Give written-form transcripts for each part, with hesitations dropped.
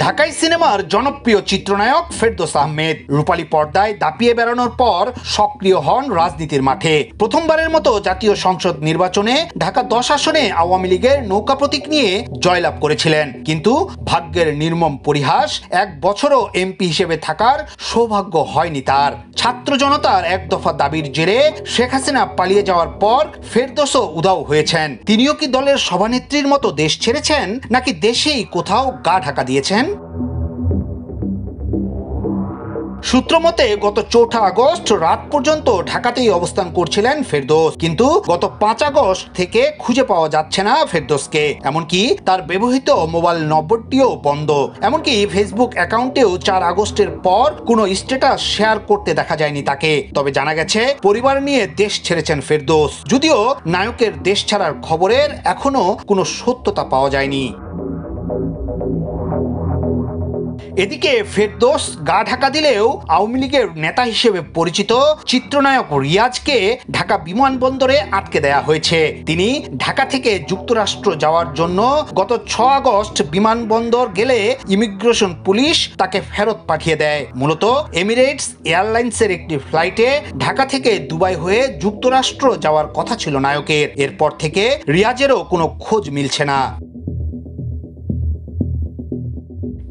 ঢাকাই সিনেমার জনপ্রিয় চিত্রনায়ক ফেরদৌস আহমেদ রূপালী পর্দায় দাপিয়ে বেড়ানোর পর সক্রিয় হন রাজনীতির মাঠে। প্রথমবারের মতো জাতীয় সংসদ নির্বাচনে ঢাকা 10 আসনে আওয়ামী লীগের নৌকা প্রতীক নিয়ে জয়লাভ করেছিলেন, কিন্তু ভাগ্যের নির্মম পরিহাস, 1 বছরও এমপি হিসেবে থাকার সৌভাগ্য হয়নি তার। ছাত্র জনতার এক দফা দাবির জেরে শেখ হাসিনা পালিয়ে যাওয়ার পর ফেরদৌসও উধাও হয়েছেন। তিনিও কি দলের সভানেত্রীর মতো দেশ ছেড়েছেন, নাকি দেশেই কোথাও গা ঢাকা দিয়েছেন? সূত্র মতে গত 4 আগস্ট রাত পর্যন্ত ঢাকাতেই অবস্থান করছিলেন ফেরদৌস, কিন্তু গত 5 আগস্ট থেকে খুঁজে পাওয়া যাচ্ছে না ফেরদৌসকে। এমনকি তার ব্যবহৃত মোবাইল নম্বরটিও বন্ধ। এমনকি ফেসবুক অ্যাকাউন্টেও 4 আগস্টের পর কোনো স্ট্যাটাস শেয়ার করতে দেখা যায়নি তাকে। তবে জানা গেছে পরিবার নিয়ে দেশ ছেড়েছেন ফেরদৌস, যদিও নায়কের দেশ ছাড়ার খবরের এখনো কোনো সত্যতা পাওয়া যায়নি। এদিকে ফেরদৌস গা ঢাকা দিলেও আওয়ামী লীগের নেতা হিসেবে পরিচিত চিত্রনায়ক রিয়াজকে ঢাকা বিমানবন্দরে আটকে দেয়া হয়েছে। তিনি ঢাকা থেকে যুক্তরাষ্ট্র যাওয়ার জন্য গত 6 আগস্ট বিমানবন্দর গেলে ইমিগ্রেশন পুলিশ তাকে ফেরত পাঠিয়ে দেয়। মূলত এমিরেটস এয়ারলাইন্সের একটি ফ্লাইটে ঢাকা থেকে দুবাই হয়ে যুক্তরাষ্ট্র যাওয়ার কথা ছিল নায়কের। এরপর থেকে রিয়াজেরও কোনো খোঁজ মিলছে না।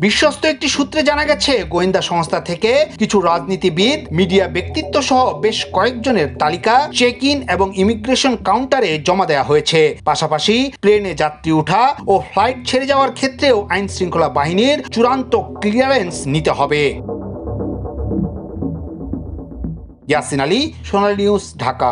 বিশ্বস্ত একটি সূত্রে জানা গেছে, গোয়েন্দা সংস্থা থেকে কিছু রাজনীতিবিদ, মিডিয়া ব্যক্তিত্ব সহ বেশ কয়েকজনের তালিকা চেক ইন এবং ইমিগ্রেশন কাউন্টারে জমা দেওয়া হয়েছে। পাশাপাশি প্লেনে যাত্রী ওঠা ও ফ্লাইট ছেড়ে যাওয়ার ক্ষেত্রেও আইন শৃঙ্খলা বাহিনীর চূড়ান্ত ক্লিয়ারেন্স নিতে হবে। ইয়াসিন আলী, সোনালী নিউজ, ঢাকা।